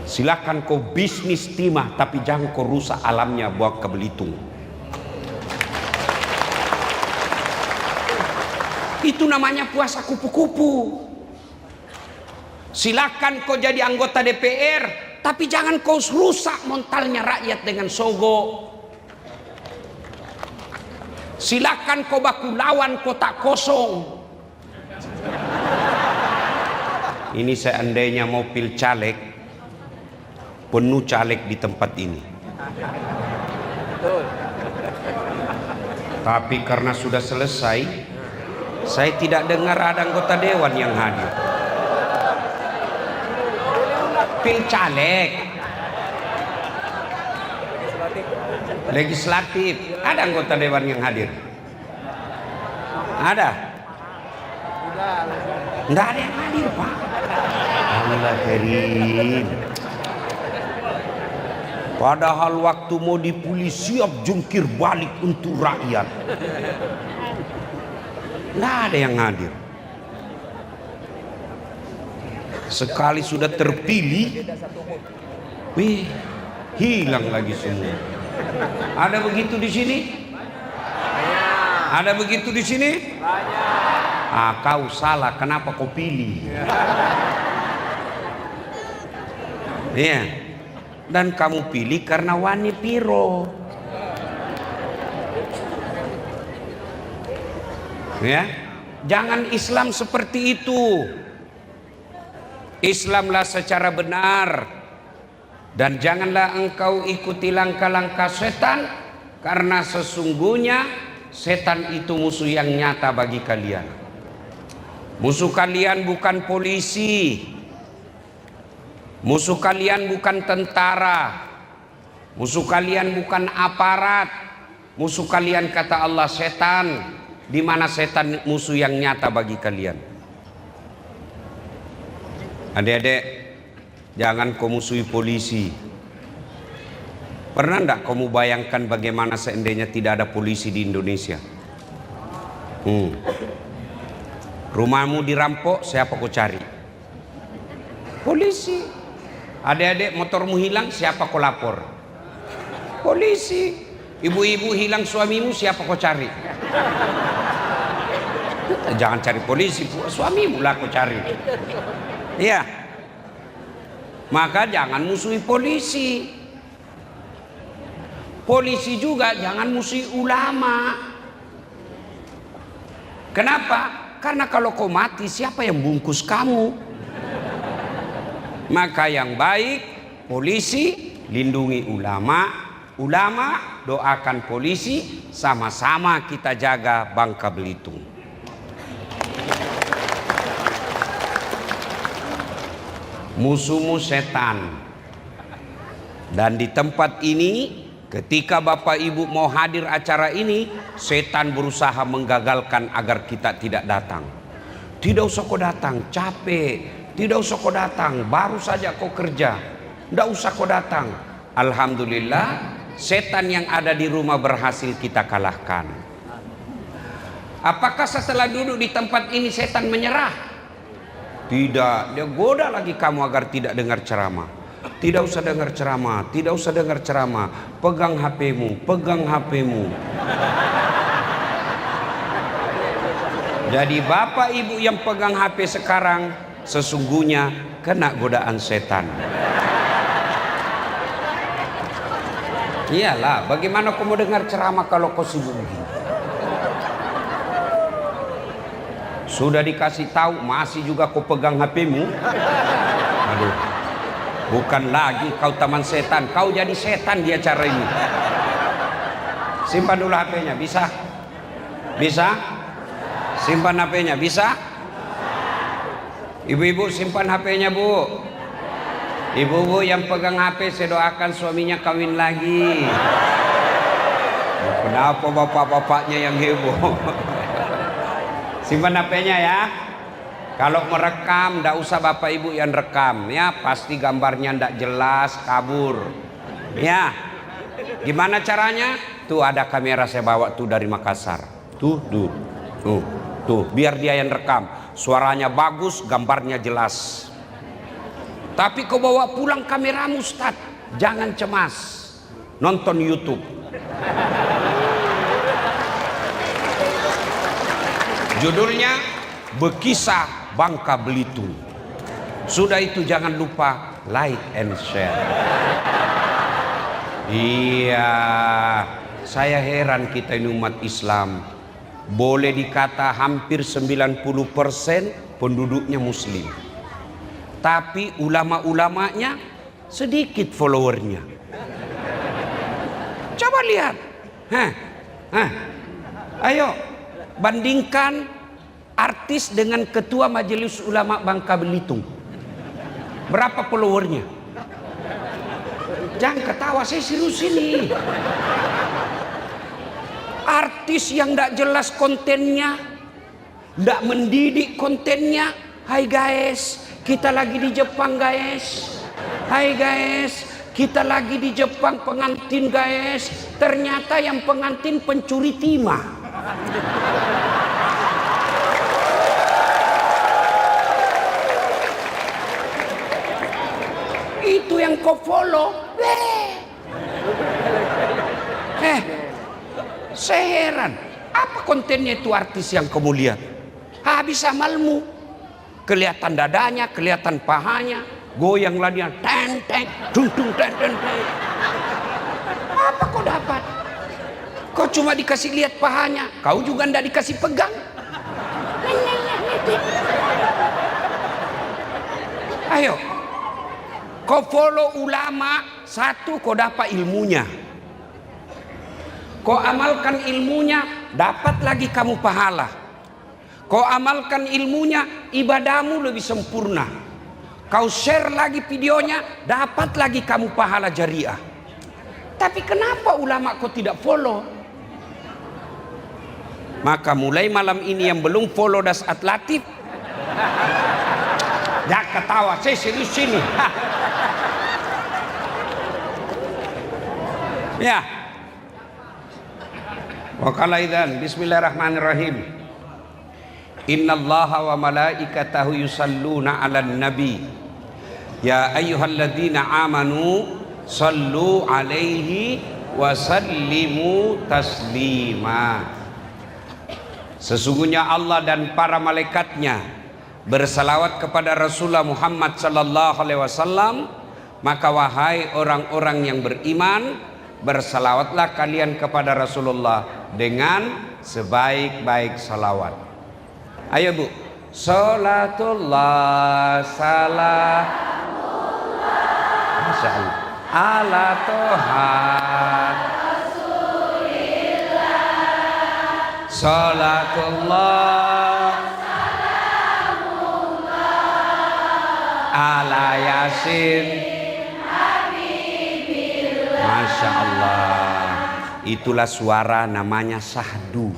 Silakan kau bisnis timah, tapi jangan kau rusak alamnya buat ke Belitung. Itu namanya puasa kupu-kupu. Silakan kau jadi anggota DPR, tapi jangan kau rusak mentalnya rakyat dengan sogok. Silakan kau baku lawan kotak kosong. Ini seandainya mau pil caleg, penuh caleg di tempat ini. Tapi karena sudah selesai, saya tidak dengar ada anggota dewan yang hadir. Pil caleg, legislatif, ada anggota dewan yang hadir? Ada? Enggak ada yang hadir, Pak. Allah Karim. Padahal waktu mau dipilih siap jungkir balik untuk rakyat. Enggak ada yang hadir. Sekali sudah terpilih, wih, hilang lagi semua. Ada begitu di sini? Ada begitu di sini? Ah, kau salah. Kenapa kau pilih? Iya. Dan kamu pilih karena wani piro. Ya, jangan Islam seperti itu. Islamlah secara benar, dan janganlah engkau ikuti langkah-langkah setan, karena sesungguhnya setan itu musuh yang nyata bagi kalian. Musuh kalian bukan polisi, musuh kalian bukan tentara, musuh kalian bukan aparat, musuh kalian kata Allah setan. Di mana setan musuh yang nyata bagi kalian? Adik-adik, jangan kau musuhi polisi. Pernah enggak kamu bayangkan bagaimana seandainya tidak ada polisi di Indonesia? Rumahmu dirampok, siapa kau cari? Polisi. Adik-adik, motormu hilang, siapa kau lapor? Polisi. Ibu-ibu hilang suamimu, siapa kau cari? Jangan cari polisi, suamimu lah kau cari. Iya. Maka jangan musuhi polisi. Polisi juga jangan musuhi ulama. Kenapa? Karena kalau kau mati, siapa yang bungkus kamu? Maka yang baik, polisi lindungi ulama, ulama doakan polisi, sama-sama kita jaga Bangka Belitung. Musuhmu setan. Dan di tempat ini, ketika Bapak Ibu mau hadir acara ini, setan berusaha menggagalkan agar kita tidak datang. Tidak usah kau datang, capek. Tidak usah kau datang, baru saja kau kerja. Tidak usah kau datang. Alhamdulillah, setan yang ada di rumah berhasil kita kalahkan. Apakah setelah duduk di tempat ini setan menyerah? Tidak, dia goda lagi kamu agar tidak dengar ceramah. Tidak usah dengar ceramah, tidak usah dengar ceramah. Pegang HP-mu, pegang HP-mu. Jadi Bapak Ibu yang pegang HP sekarang sesungguhnya kena godaan setan. Iyalah, bagaimana kau mau dengar ceramah kalau kau sibuk begini? Sudah dikasih tahu masih juga kau pegang HP-mu. Aduh, bukan lagi kau taman setan, kau jadi setan di acara ini. Simpan dulu HP-nya, bisa? Bisa? Simpan HP-nya, bisa? Ibu-ibu simpan HP-nya, Bu. Ibu-ibu yang pegang HP, saya doakan suaminya kawin lagi. Kenapa bapak-bapaknya yang heboh? Simpan HP-nya ya. Kalau merekam, ndak usah Bapak Ibu yang rekam ya, pasti gambarnya ndak jelas, kabur. Ya. Gimana caranya? Tuh ada kamera saya bawa tuh dari Makassar. Tuh, biar dia yang rekam. Suaranya bagus, gambarnya jelas. Tapi kau bawa pulang kameramu, Ustaz, jangan cemas, nonton YouTube. Judulnya Bekisah Bangka Belitung. Sudah itu jangan lupa like and share. Iya, saya heran kita ini umat Islam. Boleh dikata hampir 90% penduduknya muslim, tapi ulama-ulamanya sedikit followernya. Coba lihat. Ayo bandingkan artis dengan ketua Majelis Ulama Bangka Belitung. Berapa followernya? Jangan ketawa, saya serius ini. Artis yang tidak jelas kontennya, tidak mendidik kontennya. Hai guys, kita lagi di Jepang guys. Hai guys, kita lagi di Jepang pengantin guys. Ternyata yang pengantin pencuri timah. Itu yang kau follow. Saya heran, apa kontennya itu artis yang kamu lihat? Habis amalmu, kelihatan dadanya, kelihatan pahanya, goyanglah dia, teng teng, dung dung teng teng teng. Apa kau dapat? Kau cuma dikasih lihat pahanya, kau juga ndak dikasih pegang. Ayo, kau follow ulama, satu kau dapat ilmunya. Kau amalkan ilmunya, dapat lagi kamu pahala. Kau amalkan ilmunya, ibadahmu lebih sempurna. Kau share lagi videonya, dapat lagi kamu pahala jariah. Tapi kenapa ulama kau tidak follow? Maka mulai malam ini yang belum follow Dasat Latif, jangan ketawa, saya serius ini. Ya. Wa qala idzan bismillahirrahmanirrahim. Innallaha wa malaikatahu yusalluna 'alan nabi. Ya ayyuhalladzina amanu sallu 'alaihi wa sallimu taslima. Sesungguhnya Allah dan para malaikatnya bersalawat kepada Rasulullah Muhammad sallallahu alaihi wasallam, maka wahai orang-orang yang beriman, bersalawatlah kalian kepada Rasulullah dengan sebaik-baik salawat. Ayo Bu. Salatullah salamullah Masya Allah ala toha Rasulillah. Salatullah salamullah ala Yasin. Masya Allah, itulah suara namanya syahdu.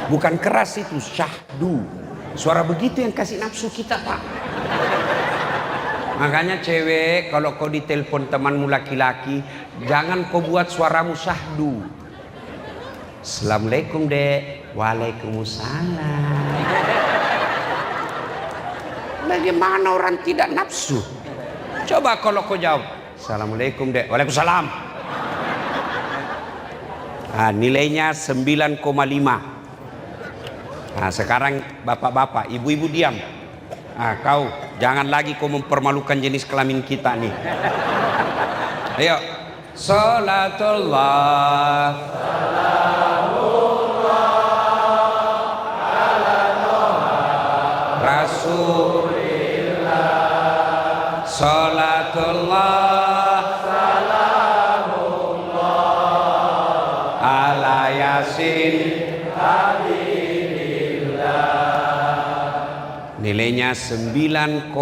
Bukan keras itu, syahdu. Suara begitu yang kasih nafsu kita, Pak. Makanya cewek, kalau kau ditelepon temanmu laki-laki, jangan kau buat suaramu syahdu. Assalamualaikum dek. Waalaikumsalam. Bagaimana orang tidak nafsu? Coba kalau kau jawab, Assalamualaikum dek. Waalaikumsalam. Nah, nilainya 9,5. Nah, sekarang bapak-bapak, ibu-ibu diam. Nah, kau jangan lagi kau mempermalukan jenis kelamin kita nih. Ayo. Salatullah salamullah ala Rasulillah. Salatullah nilainya 9,6.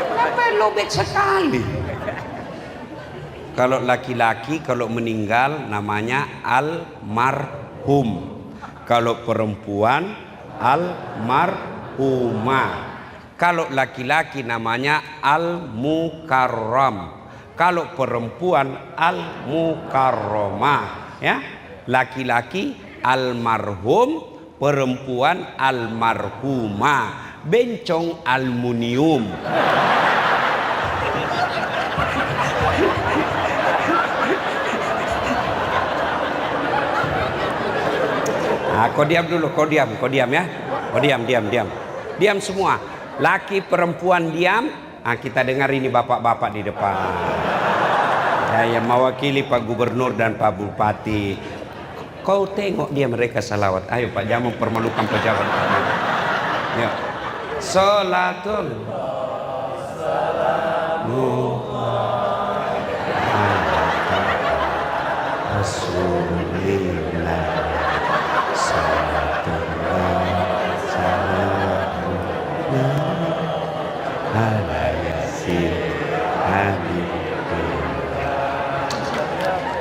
Kenapa lobet sekali? Kalau laki-laki kalau meninggal namanya almarhum. Kalau perempuan almarhumah. Kalau laki-laki namanya al-mukarram. Kalau perempuan al-mukarramah, ya. Laki-laki almarhum, perempuan almarhumah. bencong aluminium. Kau diam dulu, kau diam ya. Kau diam. Diam semua. Laki perempuan diam. Kita dengar ini bapak-bapak di depan. Yang mewakili Pak Gubernur dan Pak Bupati. Kau tengok dia mereka salawat. Ayo Pak, jangan mempermalukan pejabat. Ya. Salatul Rasulillah.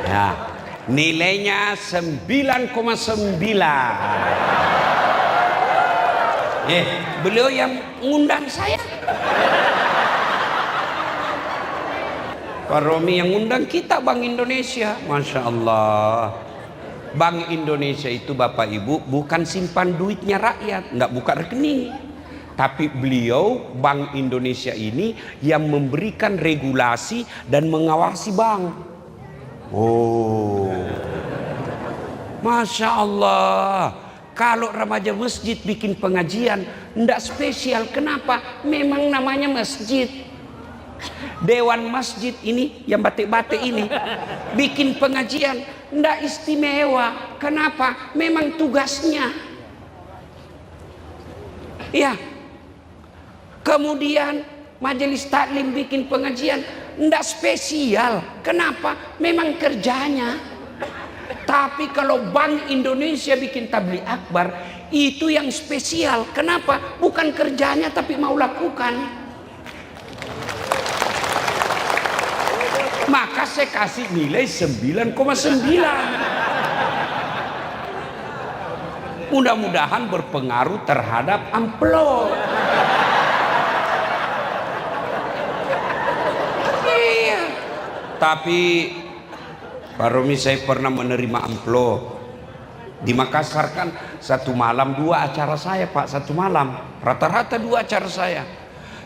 Ya, nilainya 9,9. Beliau yang ngundang saya. Pak Romi yang ngundang kita, Bank Indonesia. Masya Allah. Bank Indonesia itu Bapak Ibu bukan simpan duitnya rakyat, nggak buka rekening. Tapi beliau, Bank Indonesia ini yang memberikan regulasi dan mengawasi bank. Masya Allah. Kalau remaja masjid bikin pengajian, ndak spesial. Kenapa? Memang namanya masjid. Dewan masjid ini, yang batik-batik ini, bikin pengajian, ndak istimewa. Kenapa? Memang tugasnya. Ya. Kemudian majelis taklim bikin pengajian, ndak spesial. Kenapa? Memang kerjanya. Tapi kalau Bank Indonesia bikin tabligh akbar, itu yang spesial. Kenapa? Bukan kerjanya tapi mau lakukan. Maka saya kasih nilai 9,9. Mudah-mudahan berpengaruh terhadap amplop. Iya. Tapi Pak Romi, saya pernah menerima amplop di Makassar. Kan satu malam 2 acara saya Pak, satu malam rata-rata 2 acara saya.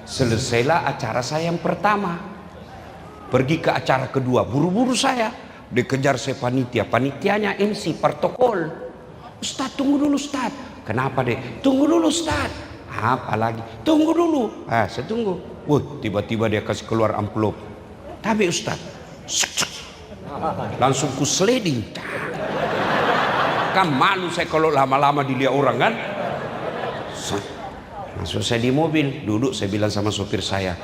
Selesailah acara saya yang pertama, pergi ke acara kedua, buru-buru saya, dikejar saya panitianya MC protokol. Ustadz tunggu dulu Ustadz. Kenapa deh? Tunggu dulu Ustadz. Apa lagi? Tunggu dulu. Saya tunggu. Tiba-tiba dia kasih keluar amplop. Tapi Ustadz, langsung ku sliding. Kan malu saya kalau lama-lama dilihat orang kan. Masuk saya di mobil, duduk, saya bilang sama sopir saya,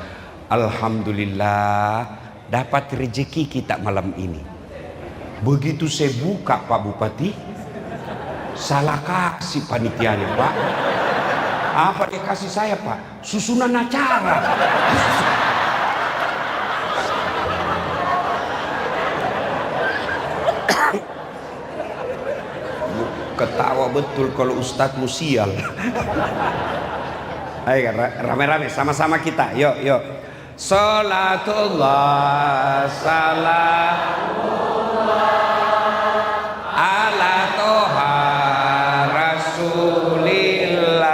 alhamdulillah dapat rezeki kita malam ini. Begitu saya buka Pak Bupati, salah kasih panitianya Pak. Apa dia kasih saya Pak? Susunan acara. Ketawa betul kalau Ustadz musial. Ayo rame-rame sama-sama kita. Yuk. Salatullah salamullah ala toha rasulillah.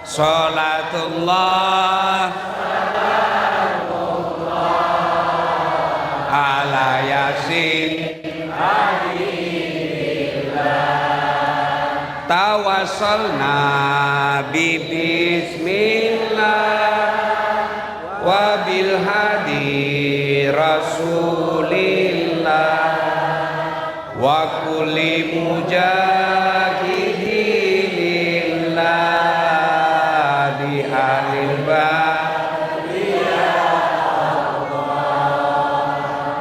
Salatullah salamullah ala yasin tawassalna bi bismillah wa bil hadi rasulillah wa kulli mujahidillah bi ahlil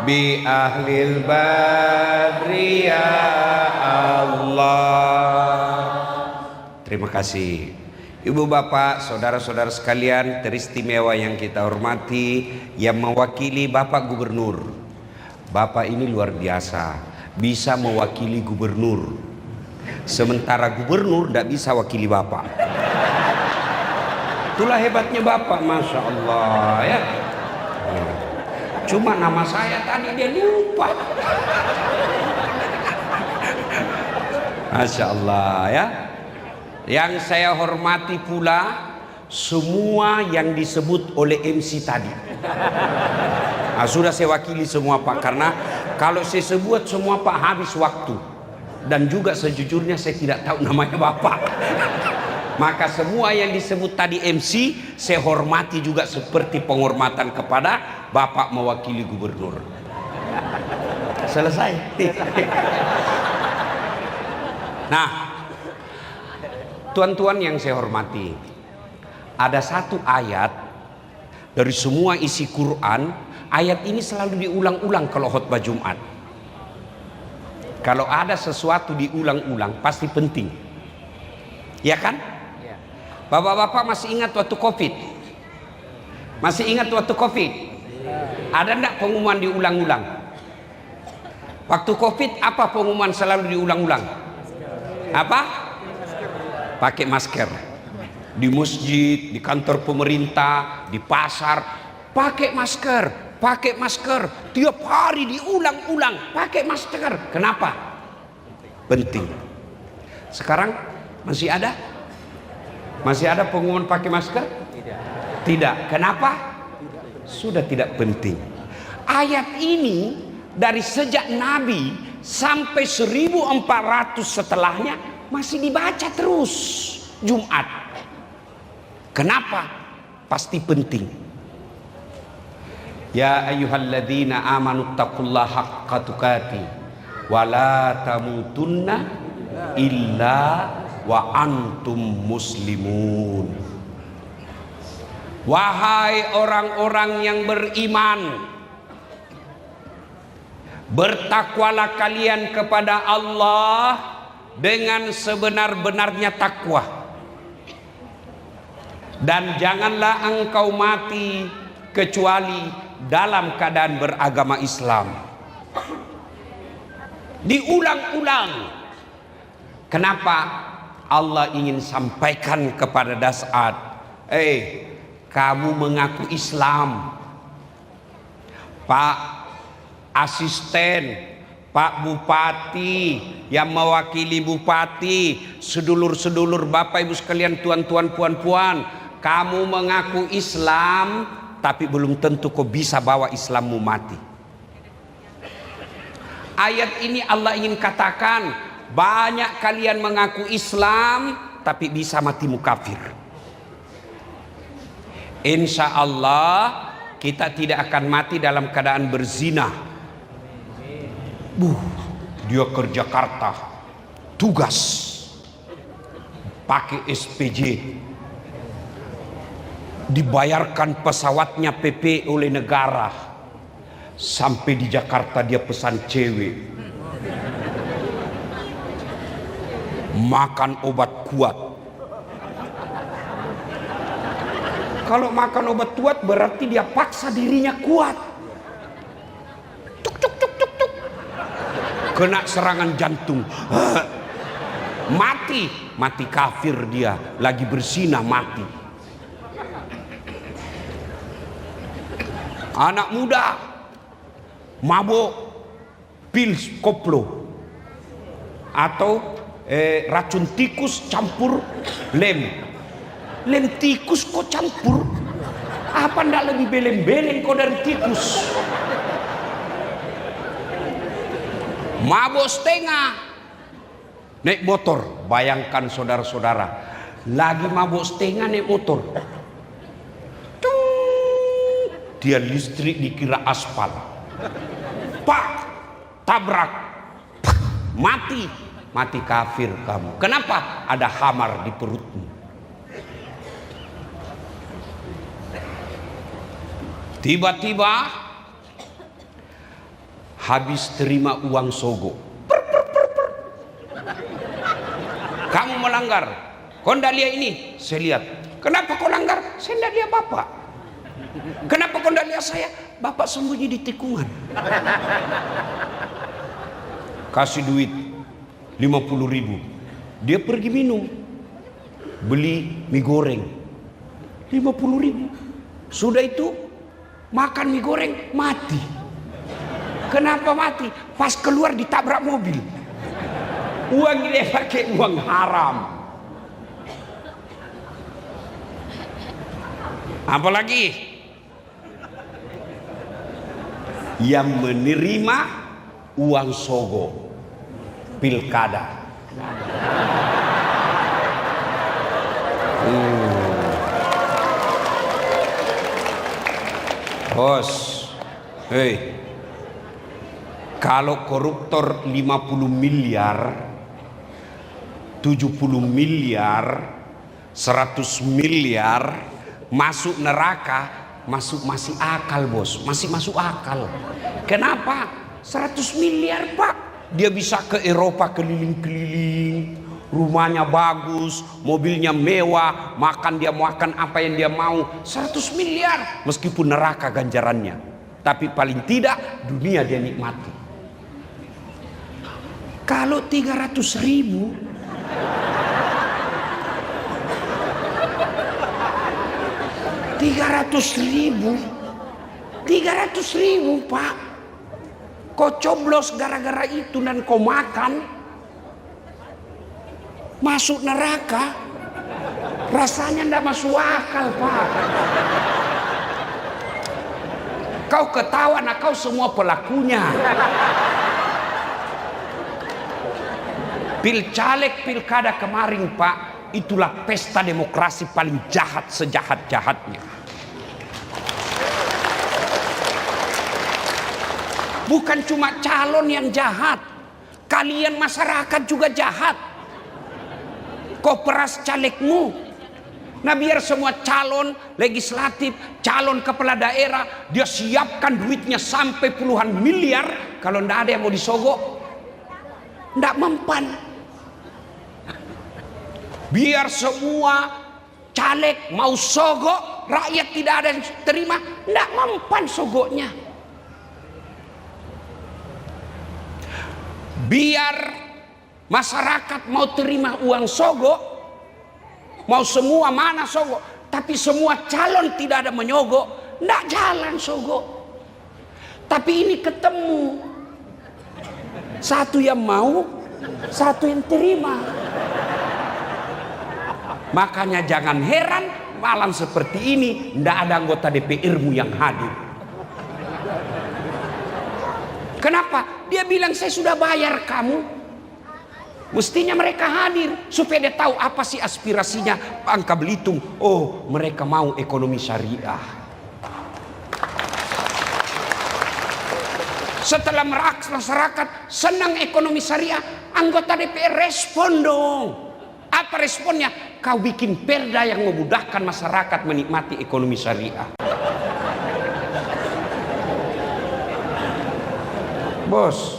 bi ahlil badri ya Allah. Terima kasih. Ibu bapak, saudara-saudara sekalian teristimewa yang kita hormati, yang mewakili Bapak Gubernur. Bapak ini luar biasa, bisa mewakili gubernur. Sementara gubernur tidak bisa wakili Bapak. Itulah hebatnya Bapak, Masya Allah ya. Cuma nama saya tadi dia lupa. Masya Allah ya. Yang saya hormati pula semua yang disebut oleh MC tadi. Nah, sudah saya wakili semua Pak, karena kalau saya sebut semua Pak habis waktu. Dan juga sejujurnya saya tidak tahu namanya Bapak. Maka semua yang disebut tadi MC saya hormati juga seperti penghormatan kepada Bapak mewakili gubernur. Selesai. Nah, tuan-tuan yang saya hormati, ada satu ayat dari semua isi Quran. Ayat ini selalu diulang-ulang kalau khutbah Jumat. Kalau ada sesuatu diulang-ulang pasti penting, ya kan? Bapak-bapak masih ingat waktu Covid? Masih ingat waktu Covid? Ada enggak pengumuman diulang-ulang? Waktu Covid apa pengumuman selalu diulang-ulang? Apa? Pakai masker. Di masjid, di kantor pemerintah, di pasar, pakai masker, pakai masker. Tiap hari diulang-ulang, pakai masker. Kenapa? Penting. Sekarang masih ada? Masih ada pengumuman pakai masker? Tidak. Kenapa? Sudah tidak penting. Ayat ini dari sejak Nabi sampai 1400 setelahnya masih dibaca terus Jumat. Kenapa? Pasti penting. Ya ayyuhalladzina amanu taqullaha haqqa tuqatih wa la tamutunna illa wa antum muslimun. Wahai orang-orang yang beriman, bertakwalah kalian kepada Allah dengan sebenar-benarnya takwa, dan janganlah engkau mati kecuali dalam keadaan beragama Islam. Diulang-ulang. Kenapa? Allah ingin sampaikan kepada Das'ad, kamu mengaku Islam, Pak Asisten, Pak Bupati yang mewakili Bupati, sedulur-sedulur Bapak Ibu sekalian, tuan-tuan puan-puan, kamu mengaku Islam, tapi belum tentu kau bisa bawa Islammu mati. Ayat ini Allah ingin katakan, banyak kalian mengaku Islam tapi bisa matimu kafir. Insya Allah kita tidak akan mati dalam keadaan berzina. Dia ke Jakarta tugas pakai SPJ, dibayarkan pesawatnya PP oleh negara, sampai di Jakarta dia pesan cewek, makan obat kuat. Kalau makan obat kuat berarti dia paksa dirinya kuat. Tuk tuk tuk tuk tuk. Kena serangan jantung. Mati kafir dia, lagi berzina mati. Anak muda mabuk pil koplo atau racun tikus campur lem tikus kok campur, apa ndak lebih beleng-beleng kok dari tikus. Mabuk setengah naik motor, bayangkan saudara-saudara, lagi mabuk setengah naik motor, dia listrik dikira aspal, pak tabrak, mati kafir kamu. Kenapa? Ada hamar di perutmu. Tiba-tiba habis terima uang sogo. Kamu melanggar. Kau ndak lihat ini? Saya lihat. Kenapa kau langgar? Saya ndak lihat bapak. Kenapa kau ndak lihat saya? Bapak sembunyi di tikungan. Kasih duit 50.000. Dia pergi minum, beli mie goreng 50.000. Sudah itu makan mie goreng, mati. Kenapa mati? Pas keluar ditabrak mobil. Uang dia pakai uang haram. Apalagi yang menerima uang sogo pilkada. Bos, hei, kalau koruptor 50 miliar, 70 miliar, 100 miliar masuk neraka, masih akal bos, masih masuk akal. Kenapa? 100 miliar pak, dia bisa ke Eropa keliling-keliling, rumahnya bagus, mobilnya mewah, makan dia makan apa yang dia mau. 100 miliar meskipun neraka ganjarannya, tapi paling tidak dunia dia nikmati. Kalau 300 ribu, pak, kau coblos gara-gara itu dan kau makan, masuk neraka, rasanya ndak masuk akal pak. Kau ketawa, nah kau semua pelakunya. Pilcaleg pilkada kemarin pak, itulah pesta demokrasi paling jahat sejahat-jahatnya. Bukan cuma calon yang jahat, kalian masyarakat juga jahat. Kau peras calegmu. Nah biar semua calon legislatif, calon kepala daerah, dia siapkan duitnya sampai puluhan miliar. Kalau ndak ada yang mau disogok, ndak mempan. Biar semua caleg mau sogok, rakyat tidak ada yang terima, ndak mempan sogoknya. Biar masyarakat mau terima uang sogok, mau semua mana sogok, tapi semua calon tidak ada menyogok, ndak jalan sogok. Tapi ini ketemu, satu yang mau, satu yang terima. Makanya jangan heran malam seperti ini ndak ada anggota DPR-mu yang hadir. Kenapa? Dia bilang saya sudah bayar kamu. Mestinya mereka hadir supaya dia tahu apa sih aspirasinya Bangka Belitung. Oh, mereka mau ekonomi syariah. Setelah masyarakat senang ekonomi syariah, anggota DPR respon dong. Apa responnya? Kau bikin perda yang memudahkan masyarakat menikmati ekonomi syariah. Bos,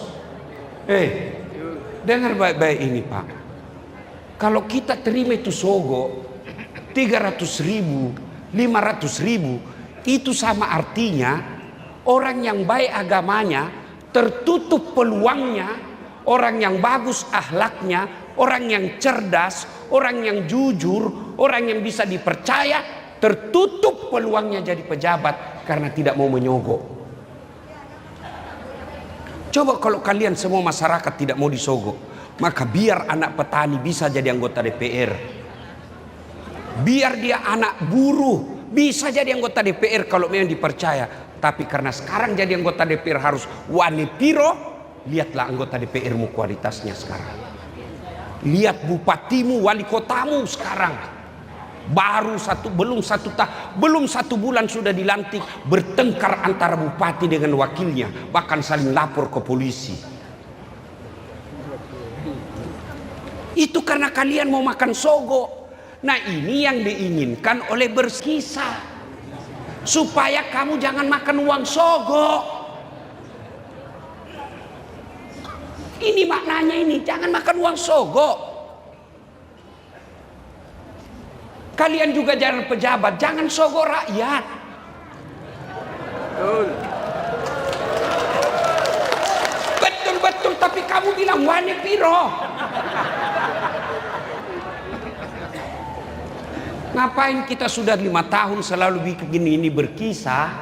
dengar baik-baik ini pak. Kalau kita terima itu sogo 300 ribu, 500 ribu, itu sama artinya orang yang baik agamanya tertutup peluangnya, orang yang bagus akhlaknya, orang yang cerdas, orang yang jujur, orang yang bisa dipercaya, tertutup peluangnya jadi pejabat karena tidak mau menyogok. Coba kalau kalian semua masyarakat tidak mau disogok, maka biar anak petani bisa jadi anggota DPR. Biar dia anak buruh bisa jadi anggota DPR kalau memang dipercaya. Tapi karena sekarang jadi anggota DPR harus wani piro, lihatlah anggota DPR-mu kualitasnya sekarang. Lihat bupatimu, wali kotamu sekarang. Belum satu bulan sudah dilantik, bertengkar antara bupati dengan wakilnya, bahkan saling lapor ke polisi. Itu karena kalian mau makan sogo. Nah ini yang diinginkan oleh Berskisah, supaya kamu jangan makan uang sogo. Ini maknanya, ini jangan makan uang sogo. Kalian juga jangan pejabat, jangan sogok rakyat. Betul, tapi kamu bilang wani piro. Ngapain kita sudah 5 tahun selalu bikin ini Berkisah?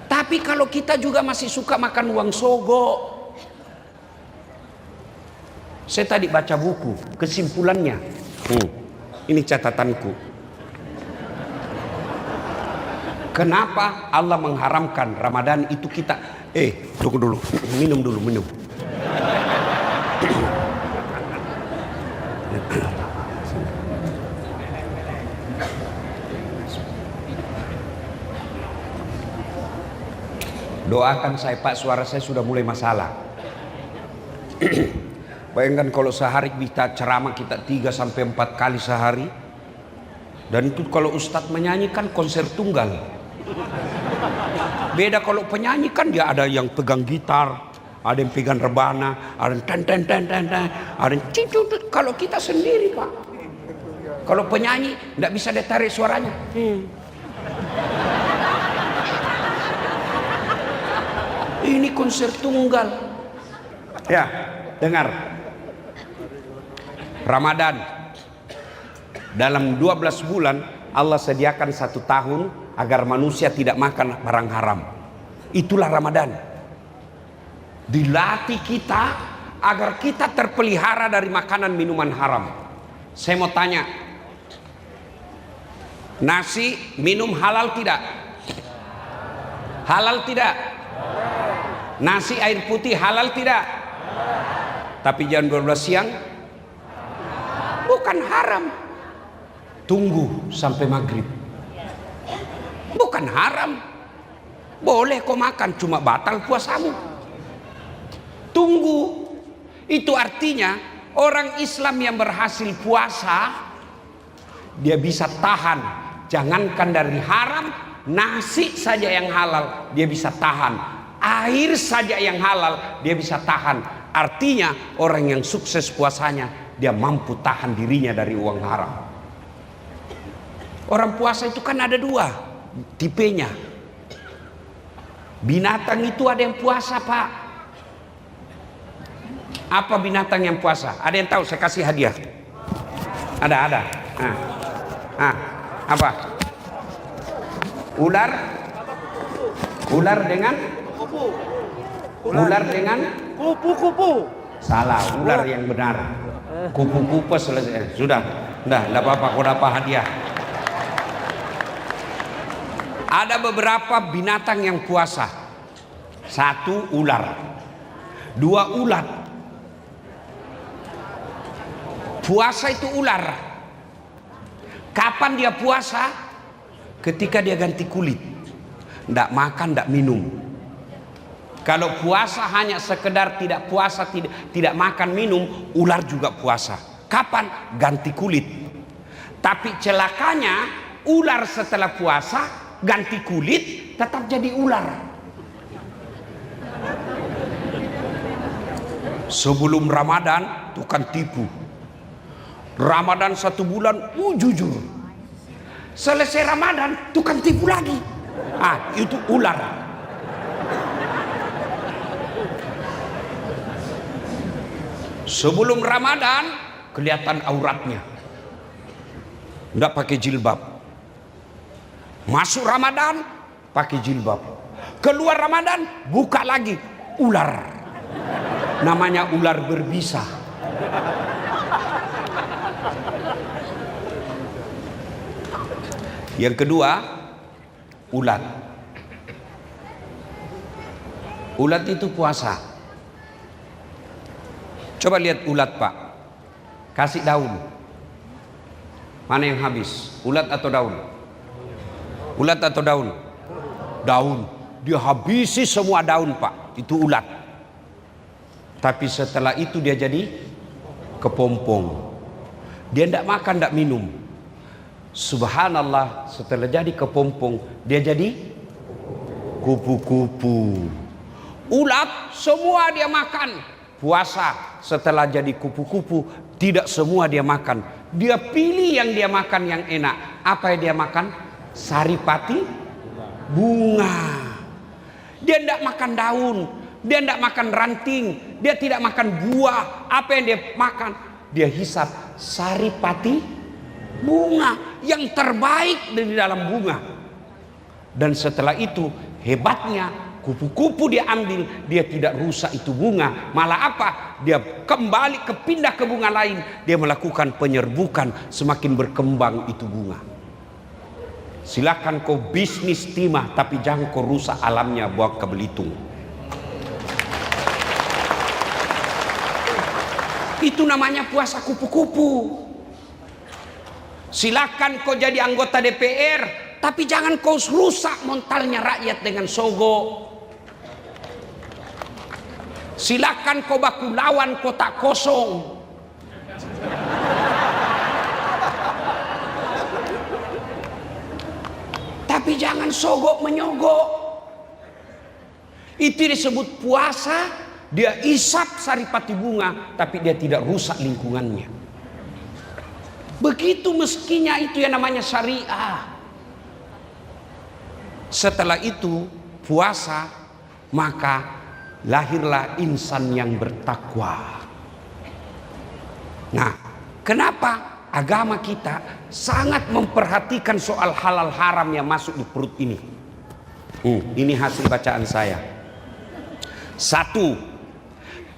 Tapi kalau kita juga masih suka makan uang sogo. Saya tadi baca buku, kesimpulannya. Ini catatanku. Kenapa Allah mengharamkan Ramadan itu kita? Tunggu dulu, minum dulu, minum. Doakan saya Pak, suara saya sudah mulai masalah. Bayangkan kalau sehari kita ceramah kita 3 sampai 4 kali sehari. Dan itu kalau ustadz menyanyi kan konser tunggal. Beda kalau penyanyi kan dia ada yang pegang gitar, ada yang pegang rebana, ada yang ten ten ten ten, ada yang cicut. Kalau kita sendiri Pak, kalau penyanyi tidak bisa ditarik suaranya. Ini konser tunggal. Ya, dengar. Ramadan. Dalam 12 bulan Allah sediakan 1 tahun agar manusia tidak makan barang haram. Itulah Ramadan. Dilatih kita agar kita terpelihara dari makanan minuman haram. Saya mau tanya, nasi minum halal tidak? Halal tidak? Nasi air putih halal tidak? Tapi jam 12 siang bukan haram. Tunggu sampai maghrib. Bukan haram. Boleh kau makan, cuma batal puasamu. Tunggu. Itu artinya orang Islam yang berhasil puasa, dia bisa tahan. Jangankan dari haram, nasi saja yang halal dia bisa tahan. Air saja yang halal dia bisa tahan. Artinya orang yang sukses puasanya, dia mampu tahan dirinya dari uang haram. Orang puasa itu kan ada 2 tipenya. Binatang itu ada yang puasa Pak. Apa binatang yang puasa? Ada yang tahu? Saya kasih hadiah. Ada. Apa? Ular? Ular dengan? Ular dengan? Kupu-kupu. Salah, ular yang benar. Kupu-kupu selesai. Sudah, tidak apa-apa, kau dapat hadiah. Ada beberapa binatang yang puasa. 1 ular, 2 ulat. Puasa itu ular. Kapan dia puasa? Ketika dia ganti kulit. Tidak makan, tidak minum. Kalau puasa hanya sekedar tidak puasa, tidak makan minum, ular juga puasa. Kapan? Ganti kulit. Tapi celakanya ular setelah puasa ganti kulit tetap jadi ular. Sebelum Ramadan tukang tipu. Ramadan 1 bulan jujur. Selesai Ramadan tukang tipu lagi. Itu ular. Sebelum Ramadan kelihatan auratnya, tidak pakai jilbab. Masuk Ramadan pakai jilbab. Keluar Ramadan buka lagi, ular. Namanya ular berbisa. Yang kedua, ulat. Ulat itu puasa. Coba lihat ulat Pak. Kasih daun. Mana yang habis? Ulat atau daun? Ulat atau daun? Daun. Dia habisi semua daun Pak. Itu ulat. Tapi setelah itu dia jadi kepompong. Dia tidak makan, tidak minum. Subhanallah, setelah jadi kepompong dia jadi kupu-kupu. Ulat semua dia makan. Puasa setelah jadi kupu-kupu tidak semua dia makan. Dia pilih yang dia makan yang enak. Apa yang dia makan? Saripati bunga. Dia tidak makan daun, dia tidak makan ranting, dia tidak makan buah. Apa yang dia makan? Dia hisap saripati bunga, yang terbaik dari dalam bunga. Dan setelah itu hebatnya kupu-kupu dia ambil, dia tidak rusak itu bunga, malah apa? Dia kembali pindah ke bunga lain, dia melakukan penyerbukan, semakin berkembang itu bunga. Silakan kau bisnis timah, tapi jangan kau rusak alamnya buat ke Belitung. Itu namanya puasa kupu-kupu. Silakan kau jadi anggota DPR, tapi jangan kau rusak mentalnya rakyat dengan sogo. Silakan kau baku lawan kotak kosong. Tapi jangan sogok menyogok. Itu disebut puasa. Dia isap saripati bunga, tapi dia tidak rusak lingkungannya. Begitu meskinya itu yang namanya syariah. Setelah itu puasa, maka lahirlah insan yang bertakwa. Nah, kenapa agama kita sangat memperhatikan soal halal haram yang masuk di perut ini? Ini hasil bacaan saya. 1.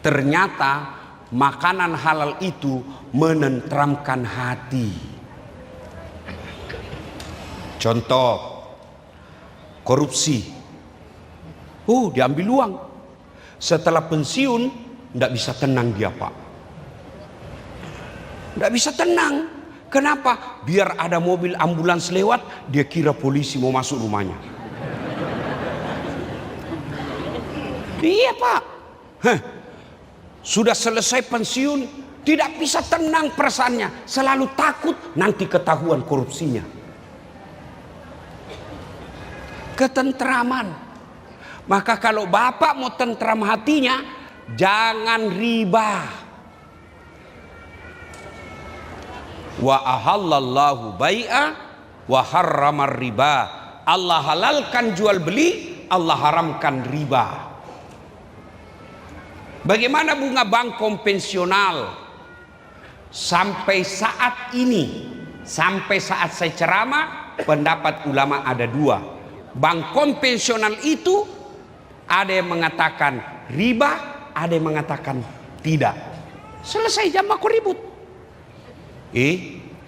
Ternyata makanan halal itu menenteramkan hati. Contoh, korupsi. Diambil uang. Setelah pensiun, tidak bisa tenang dia, Pak. Tidak bisa tenang. Kenapa? Biar ada mobil ambulans lewat, dia kira polisi mau masuk rumahnya. Iya, Pak. Sudah selesai pensiun, tidak bisa tenang perasaannya. Selalu takut nanti ketahuan korupsinya. Ketentraman. Maka kalau bapak mau tentram hatinya, jangan riba. Wa ahallallahu bai'a wa harramar riba. Allah halalkan jual beli, Allah haramkan riba. Bagaimana bunga bank konvensional? Sampai saat ini, sampai saat saya ceramah, pendapat ulama ada 2. Bank konvensional itu ada yang mengatakan riba, ada yang mengatakan tidak. Selesai, jam aku ribut.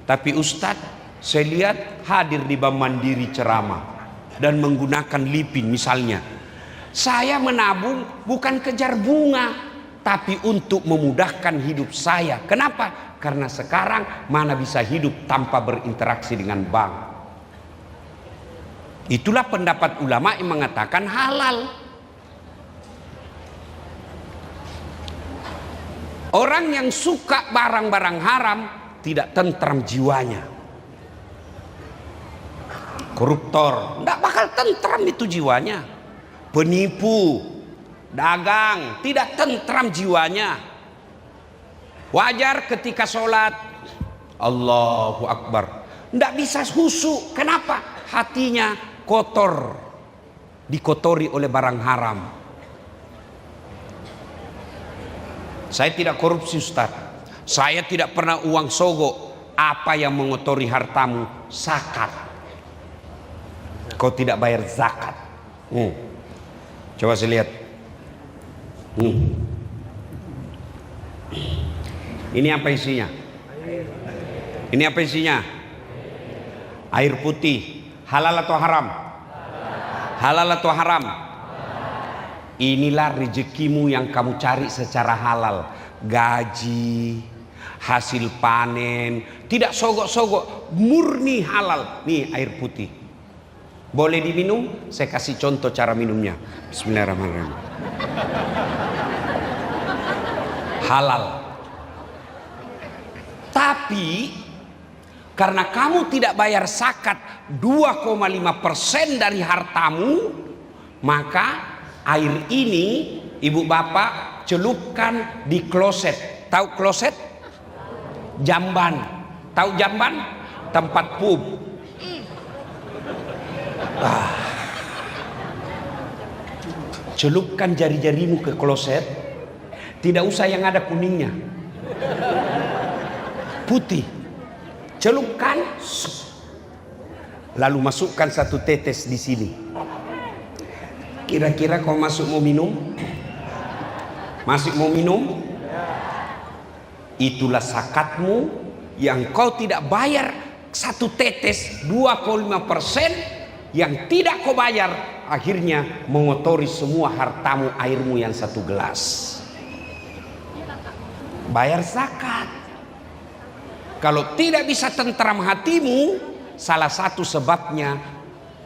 Tapi Ustadz, saya lihat hadir di Bank Mandiri ceramah dan menggunakan lipin misalnya. Saya menabung bukan kejar bunga, tapi untuk memudahkan hidup saya. Kenapa? Karena sekarang mana bisa hidup tanpa berinteraksi dengan bank. Itulah pendapat ulama yang mengatakan halal. Orang yang suka barang-barang haram tidak tentram jiwanya. Koruptor tidak bakal tentram itu jiwanya. Penipu, dagang, tidak tentram jiwanya. Wajar ketika sholat, Allahu Akbar, tidak bisa khusyuk. Kenapa? Hatinya kotor, dikotori oleh barang haram. Saya tidak korupsi, Ustaz. Saya tidak pernah uang sogok. Apa yang mengotori hartamu? Zakat. Kau tidak bayar zakat. Coba saya lihat. Ini apa isinya? Ini apa isinya? Air putih. Halal atau haram? Halal atau haram? Inilah rezekimu yang kamu cari secara halal. Gaji, hasil panen, tidak sogok-sogok, murni halal. Nih air putih. Boleh diminum? Saya kasih contoh cara minumnya. Bismillahirrahmanirrahim. Halal. Tapi karena kamu tidak bayar zakat 2,5% dari hartamu, maka air ini ibu bapak celupkan di kloset. Tahu kloset? Jamban. Tahu jamban? Tempat pub. Celupkan jari-jarimu ke kloset. Tidak usah yang ada kuningnya, putih. Celupkan, lalu masukkan 1 tetes di sini. Kira-kira kau masuk mau minum? Masuk mau minum? Itulah zakatmu yang kau tidak bayar, satu tetes 25% yang tidak kau bayar, akhirnya mengotori semua hartamu, airmu yang 1 gelas. Bayar zakat. Kalau tidak bisa tentram hatimu, salah satu sebabnya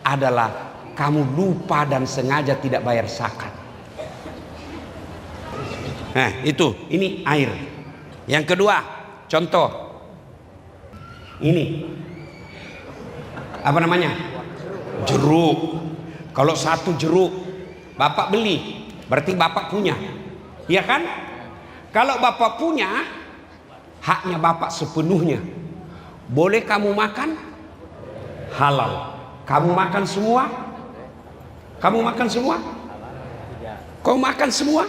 adalah kamu lupa dan sengaja tidak bayar zakat. Nah itu, ini air. Yang kedua, contoh ini apa namanya, jeruk. Kalau 1 jeruk bapak beli, berarti bapak punya, iya kan? Kalau bapak punya, haknya bapak sepenuhnya. Boleh kamu makan? Halal. Kamu makan semua? Kamu makan semua? Kau makan semua?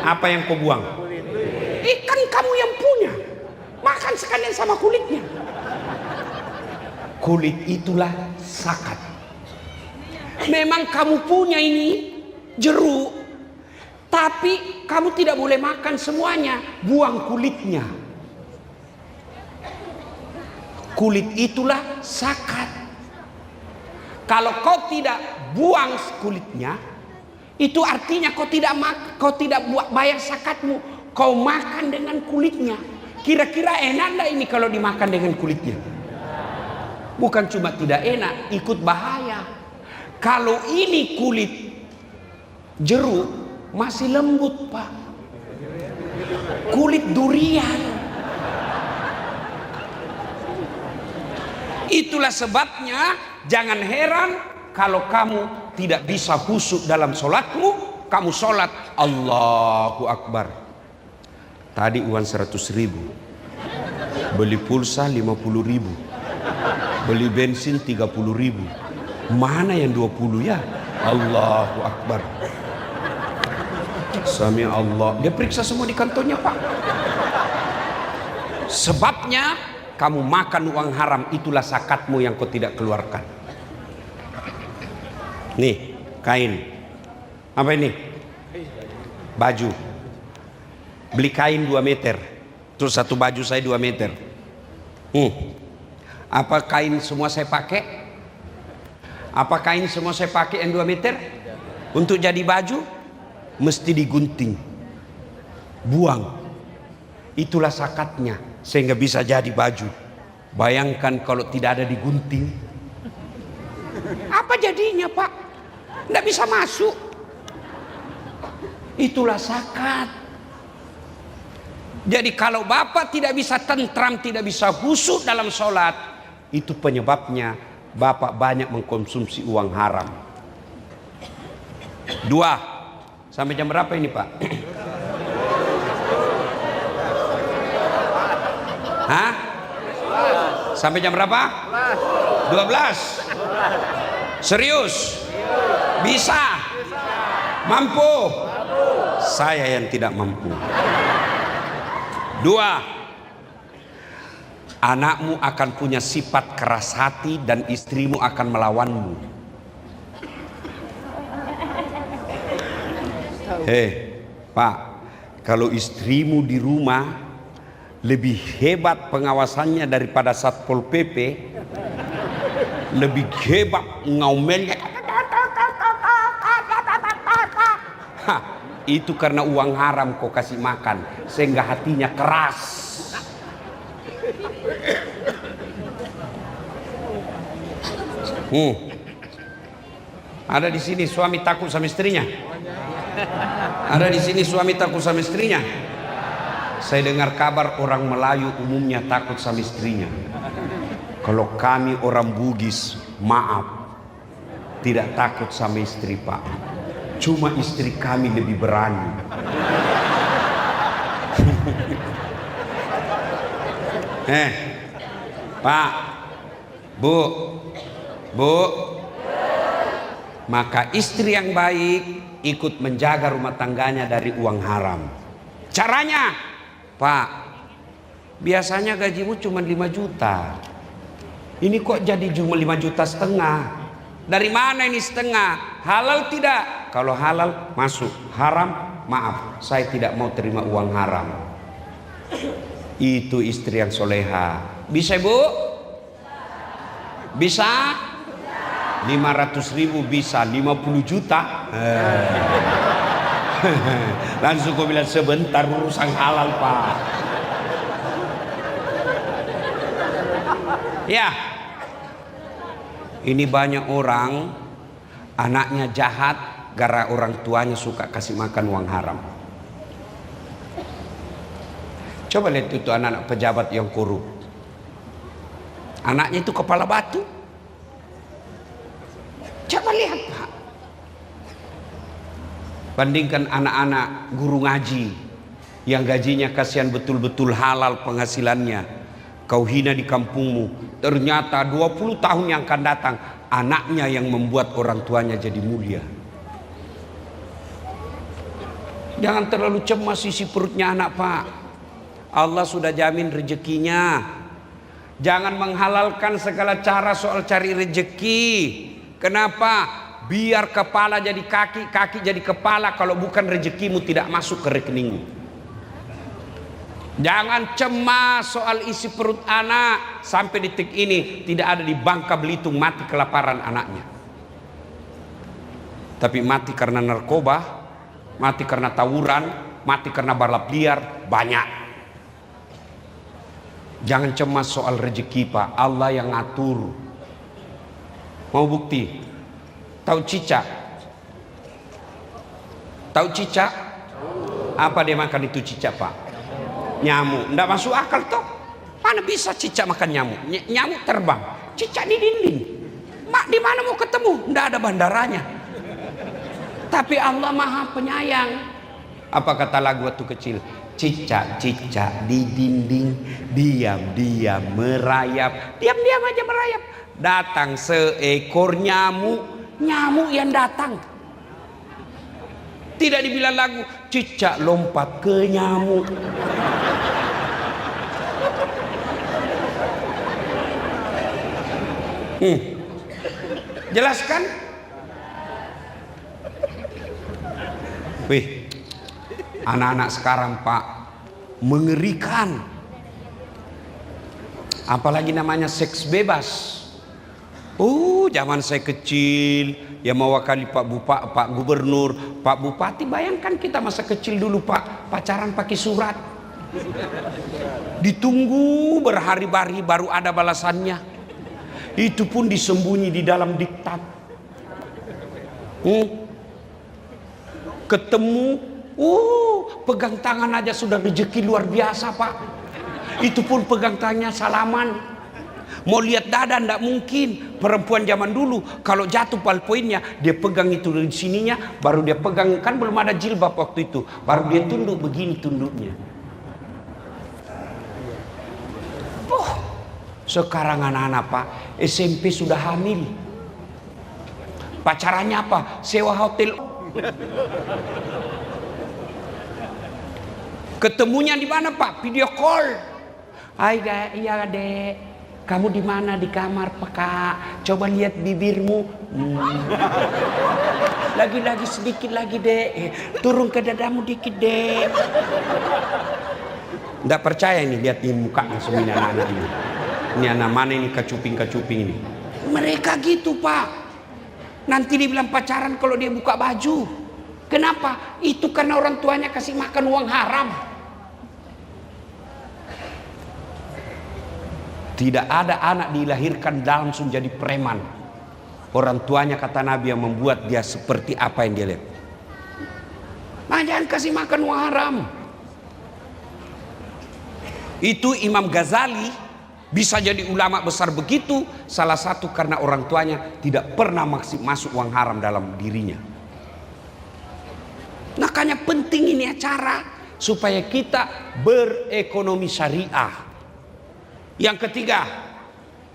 Apa yang kau buang? Ikan kamu yang punya. Makan sekalian sama kulitnya. Kulit itulah zakat. Memang kamu punya ini jeruk, tapi kamu tidak boleh makan semuanya. Buang kulitnya. Kulit itulah zakat. Kalau kau tidak buang kulitnya, itu artinya kau tidak bayar zakatmu. Kau makan dengan kulitnya. Kira-kira enak enggak ini kalau dimakan dengan kulitnya? Bukan cuma tidak enak, ikut bahaya. Kalau ini kulit jeruk masih lembut, Pak. Kulit durian. Itulah sebabnya jangan heran kalau kamu tidak bisa khusyuk dalam sholatmu. Kamu sholat Allahu Akbar, tadi uang 100.000, beli pulsa 50.000, beli bensin 30.000, mana yang 20 ya? Allahu Akbar. Sami Allah. Dia periksa semua di kantornya, Pak. Sebabnya kamu makan uang haram, itulah zakatmu yang kau tidak keluarkan. Nih kain, apa ini? Baju. Beli kain 2 meter, terus satu baju saya 2 meter. Apa kain semua saya pakai? Apa kain semua saya pakai yang 2 meter? Untuk jadi baju mesti digunting, buang. Itulah zakatnya, sehingga bisa jadi baju. Bayangkan kalau tidak ada digunting, apa jadinya, Pak? Tidak bisa masuk. Itulah zakat. Jadi kalau bapak tidak bisa tentram, tidak bisa khusyuk dalam sholat, itu penyebabnya bapak banyak mengkonsumsi uang haram. 2. Sampai jam berapa ini, Pak? Hah? Sampai jam berapa? 12. Serius? Bisa? Mampu? Saya yang tidak mampu. 2. Anakmu akan punya sifat keras hati dan istrimu akan melawanmu. Pak, kalau istrimu di rumah lebih hebat pengawasannya daripada Satpol PP, lebih hebat ngomelnya, itu karena uang haram kau kasih makan, sehingga hatinya keras. Ada di sini suami takut sama istrinya? Ada di sini suami takut sama istrinya? Saya dengar kabar orang Melayu umumnya takut sama istrinya. Kalau kami orang Bugis, maaf, tidak takut sama istri, Pak. Cuma istri kami lebih berani. Pak, Bu, maka istri yang baik ikut menjaga rumah tangganya dari uang haram. Caranya, Pak, biasanya gajimu cuma 5 juta. Ini kok jadi cuma 5,5 juta. Dari mana ini setengah? Halal tidak? Kalau halal masuk, haram maaf, saya tidak mau terima uang haram. Itu istri yang soleha. Bisa Bu? Bisa? 500.000 bisa, 50 juta. Langsung kau bilang sebentar urusan halal Pak. Ya, ini banyak orang anaknya jahat gara orang tuanya suka kasih makan uang haram. Coba lihat itu anak-anak pejabat yang korup. Anaknya itu kepala batu. Coba lihat Pak. Bandingkan anak-anak guru ngaji yang gajinya kasihan betul-betul halal penghasilannya. Kau hina di kampungmu. Ternyata 20 tahun yang akan datang anaknya yang membuat orang tuanya jadi mulia. Jangan terlalu cemas isi perutnya anak Pak. Allah sudah jamin rezekinya. Jangan menghalalkan segala cara soal cari rezeki. Kenapa? Biar kepala jadi kaki, kaki jadi kepala. Kalau bukan rezekimu tidak masuk ke rekeningmu. Jangan cemas soal isi perut anak. Sampai detik ini tidak ada di Bangka Belitung mati kelaparan anaknya. Tapi mati karena narkoba, mati karena tawuran, mati karena balap liar, banyak. Jangan cemas soal rezeki Pak. Allah yang ngatur. Mau bukti? Tahu cicak? Tahu cicak? Apa dia makan itu cicak Pak? Nyamuk. Nggak masuk akal toh. Mana bisa cicak makan nyamuk? Nyamuk terbang, cicak di dinding. Mak di mana mau ketemu? Nggak ada bandaranya. Tapi Allah Maha Penyayang. Apa kata lagu waktu kecil? Cicak-cicak di dinding, diam-diam merayap. Diam-diam aja merayap. Datang seekor nyamuk, nyamuk yang datang. Tidak dibilang lagu cicak lompat ke nyamuk. Jelaskan? Wih, anak-anak sekarang Pak mengerikan. Apalagi namanya seks bebas. Zaman saya kecil yang mewakili Pak Gubernur, Pak Bupati, bayangkan kita masa kecil dulu Pak, pacaran pakai surat. Ditunggu berhari-hari baru ada balasannya. Itu pun disembunyi di dalam diktat. Ketemu, pegang tangan aja sudah rezeki luar biasa Pak. Itu pun pegang tangannya salaman. Mau lihat dada ndak mungkin. Perempuan zaman dulu kalau jatuh poinnya dia pegang itu dari sininya, baru dia pegang, kan belum ada jilbab waktu itu, baru dia tunduk begini tunduknya. Sekarang anak-anak Pak SMP sudah hamil. Pacarannya apa? Sewa hotel. Ketemunya di mana Pak? Video call. Hai iya Dek. Kamu di mana? Di kamar Kak. Coba lihat bibirmu. Lagi sedikit lagi Dek. Turun ke dadamu dikit Dek. Nggak percaya ini, lihat ini mukanya semua anak-anak ini. Ini anak mana ini kacuping ini. Mereka gitu Pak. Nanti dibilang pacaran kalau dia buka baju. Kenapa? Itu karena orang tuanya kasih makan uang haram. Tidak ada anak dilahirkan langsung jadi preman. Orang tuanya kata Nabi yang membuat dia seperti apa yang dia lihat. Nah, jangan kasih makan uang haram. Itu Imam Ghazali bisa jadi ulama besar begitu, salah satu karena orang tuanya tidak pernah masuk uang haram dalam dirinya. Makanya penting ini acara supaya kita berekonomi syariah. Yang ketiga,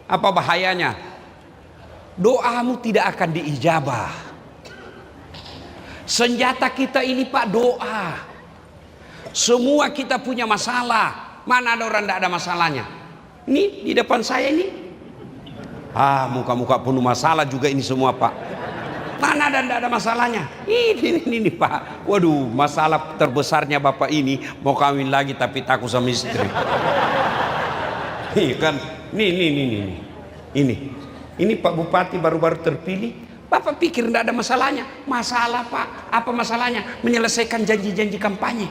apa bahayanya? Doamu tidak akan diijabah. Senjata kita ini Pak doa. Semua kita punya masalah. Mana ada orang tidak ada masalahnya? Ini di depan saya ini. Muka-muka penuh masalah juga ini semua Pak. Mana ada tidak ada masalahnya? Ini Pak. Waduh, masalah terbesarnya Bapak ini mau kawin lagi tapi takut sama istri. Iya kan, ini Pak Bupati baru-baru terpilih. Bapak pikir tidak ada masalahnya? Masalah Pak. Apa masalahnya? Menyelesaikan janji-janji kampanye.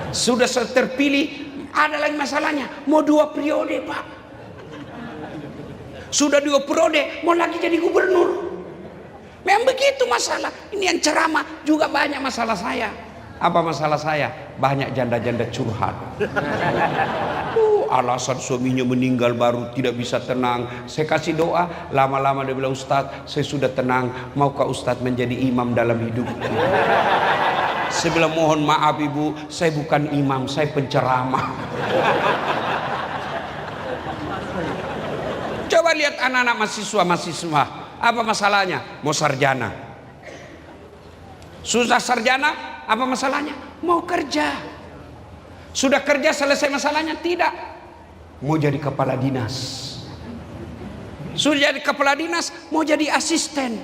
Sudah terpilih, ada lagi masalahnya. Mau 2 periode Pak. Sudah 2 periode, mau lagi jadi gubernur. Memang begitu masalah. Ini yang ceramah juga banyak masalah saya. Apa masalah saya? Banyak janda-janda curhat. Alasan suaminya meninggal baru tidak bisa tenang. Saya kasih doa, lama-lama dia bilang, Ustadz, saya sudah tenang. Maukah Ustadz menjadi imam dalam hidup? Saya bilang, mohon maaf ibu, saya bukan imam, saya penceramah. Coba lihat anak-anak mahasiswa. Apa masalahnya? Mau sarjana. Susah sarjana? Apa masalahnya? Mau kerja. Sudah kerja selesai masalahnya? Tidak. Mau jadi kepala dinas. Sudah jadi kepala dinas, mau jadi asisten.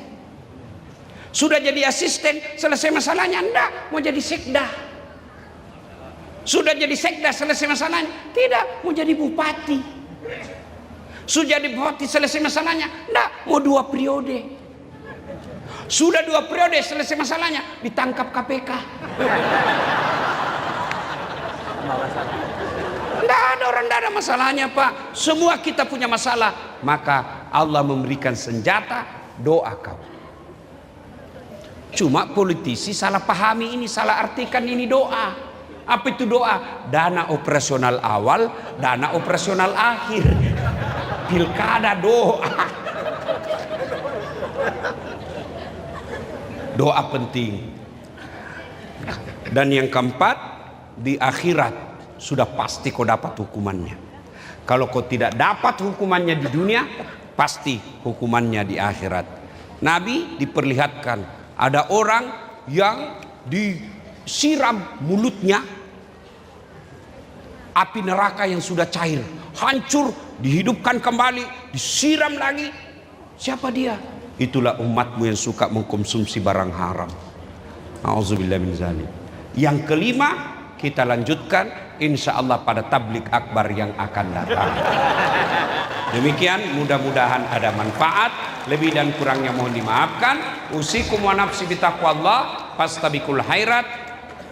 Sudah jadi asisten, selesai masalahnya? Enggak, mau jadi sekda. Sudah jadi sekda, selesai masalahnya? Tidak, mau jadi bupati. Sudah jadi bupati, selesai masalahnya? Enggak, mau 2 periode. Sudah 2 periode, selesai masalahnya? Ditangkap KPK. Tidak ada masalahnya Pak. Semua kita punya masalah. Maka Allah memberikan senjata, doa kau. Cuma politisi salah pahami ini, salah artikan ini doa. Apa itu doa? Dana operasional awal, dana operasional akhir. Pilkada doa. Doa penting. Dan yang keempat, di akhirat sudah pasti kau dapat hukumannya. Kalau kau tidak dapat hukumannya di dunia, pasti hukumannya di akhirat. Nabi diperlihatkan ada orang yang disiram mulutnya api neraka yang sudah cair, hancur, dihidupkan kembali, disiram lagi. Siapa dia? Itulah umatmu yang suka mengkonsumsi barang haram. Auzubillah min zalim. Yang kelima, kita lanjutkan insya Allah pada tablik akbar yang akan datang. Demikian, mudah-mudahan ada manfaat. Lebih dan kurangnya mohon dimaafkan. Usikum wa nafsi bitaqwallah fastabiqul khairat.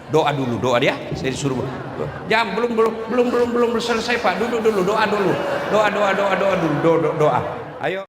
Doa dulu, doa dia. Saya disuruh. Jangan, belum selesai Pak. Duduk dulu, doa dulu. Doa dulu. Doa. Ayo.